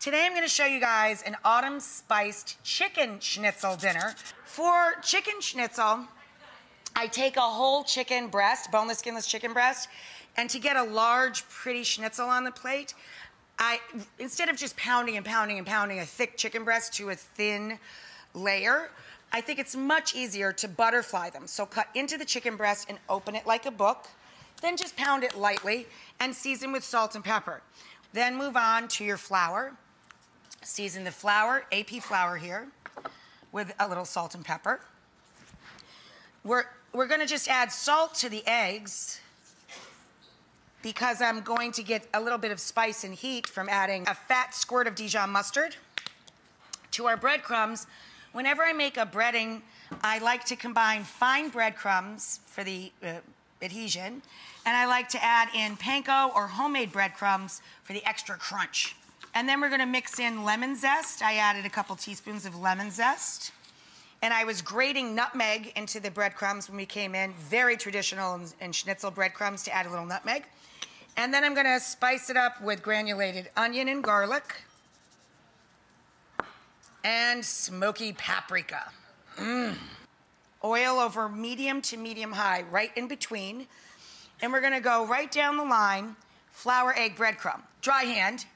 Today I'm going to show you guys an autumn spiced chicken schnitzel dinner. For chicken schnitzel, I take a whole chicken breast, boneless, skinless chicken breast, and to get a large, pretty schnitzel on the plate, instead of just pounding and pounding and pounding a thick chicken breast to a thin layer, I think it's much easier to butterfly them. So cut into the chicken breast and open it like a book, then just pound it lightly and season with salt and pepper. Then move on to your flour. Season the flour, AP flour here, with a little salt and pepper. We're gonna just add salt to the eggs because I'm going to get a little bit of spice and heat from adding a fat squirt of Dijon mustard. To our breadcrumbs, whenever I make a breading, I like to combine fine breadcrumbs for the adhesion, and I like to add in panko or homemade breadcrumbs for the extra crunch. And then we're gonna mix in lemon zest. I added a couple teaspoons of lemon zest. And I was grating nutmeg into the breadcrumbs when we came in. Very traditional in schnitzel breadcrumbs to add a little nutmeg. And then I'm gonna spice it up with granulated onion and garlic and smoky paprika. Oil over medium to medium high, right in between. And we're gonna go right down the line, flour, egg, breadcrumb. Dry hand.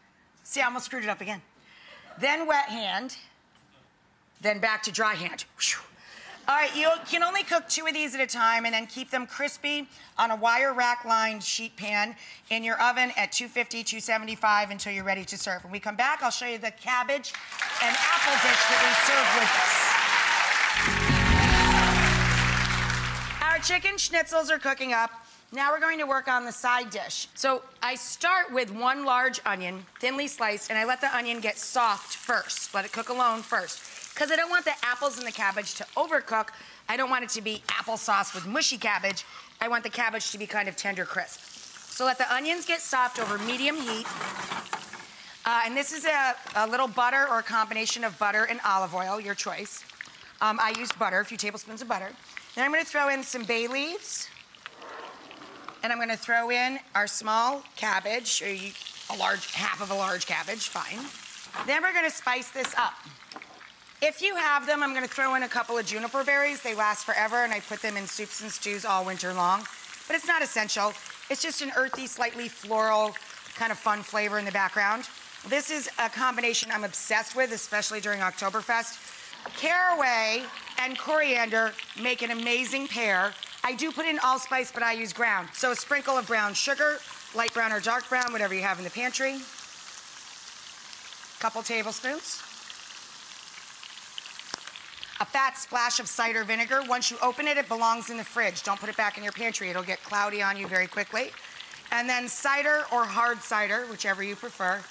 See, I almost screwed it up again. Then wet hand, then back to dry hand. Whew. All right, you can only cook 2 of these at a time and then keep them crispy on a wire rack lined sheet pan in your oven at 250, 275 until you're ready to serve. When we come back, I'll show you the cabbage and apple dish that we serve with this. Our chicken schnitzels are cooking up. Now we're going to work on the side dish. So I start with 1 large onion, thinly sliced, and I let the onion get soft first. Let it cook alone first. Because I don't want the apples and the cabbage to overcook. I don't want it to be applesauce with mushy cabbage. I want the cabbage to be kind of tender crisp. So let the onions get soft over medium heat. And this is a little butter or a combination of butter and olive oil, your choice. I used butter, a few tablespoons of butter. Then I'm gonna throw in some bay leaves. And I'm gonna throw in our small cabbage, or half of a large cabbage, fine. Then we're gonna spice this up. If you have them, I'm gonna throw in a couple of juniper berries. They last forever, and I put them in soups and stews all winter long. But it's not essential. It's just an earthy, slightly floral, kind of fun flavor in the background. This is a combination I'm obsessed with, especially during Oktoberfest. Caraway and coriander make an amazing pair. I do put in allspice, but I use ground. So a sprinkle of brown sugar, light brown or dark brown, whatever you have in the pantry. Couple tablespoons. A fat splash of cider vinegar. Once you open it, it belongs in the fridge. Don't put it back in your pantry. It'll get cloudy on you very quickly. And then cider or hard cider, whichever you prefer.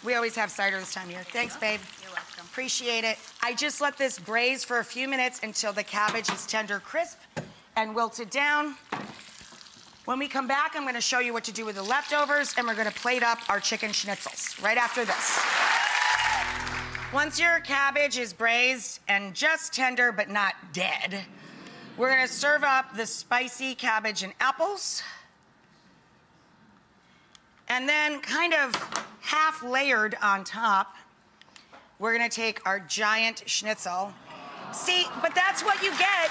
We always have cider this time of year. Thanks, babe. You're welcome. Appreciate it. I just let this braise for a few minutes until the cabbage is tender crisp and wilted down. When we come back, I'm gonna show you what to do with the leftovers, and we're gonna plate up our chicken schnitzels right after this. Once your cabbage is braised and just tender but not dead, we're gonna serve up the spicy cabbage and apples. And then kind of half layered on top, we're gonna take our giant schnitzel. See, but that's what you get.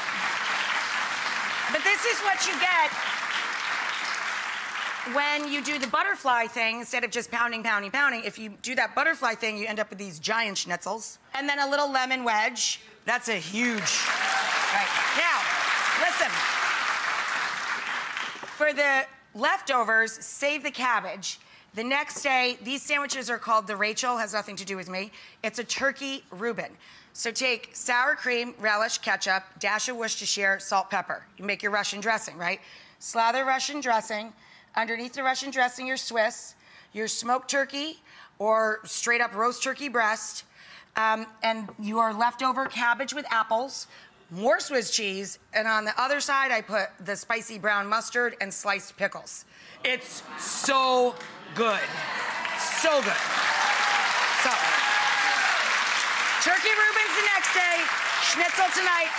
But this is what you get when you do the butterfly thing instead of just pounding, pounding, pounding. If you do that butterfly thing, you end up with these giant schnitzels. And then a little lemon wedge. That's a huge, right. Now, listen. For the leftovers, save the cabbage. The next day, these sandwiches are called the Rachael, has nothing to do with me. It's a turkey Reuben. So take sour cream, relish, ketchup, dash of Worcestershire, salt, pepper. You make your Russian dressing, right? Slather Russian dressing. Underneath the Russian dressing, your Swiss, your smoked turkey, or straight up roast turkey breast, and your leftover cabbage with apples, more Swiss cheese, and on the other side, I put the spicy brown mustard and sliced pickles. It's so good. So good. So, turkey Reubens the next day, schnitzel tonight.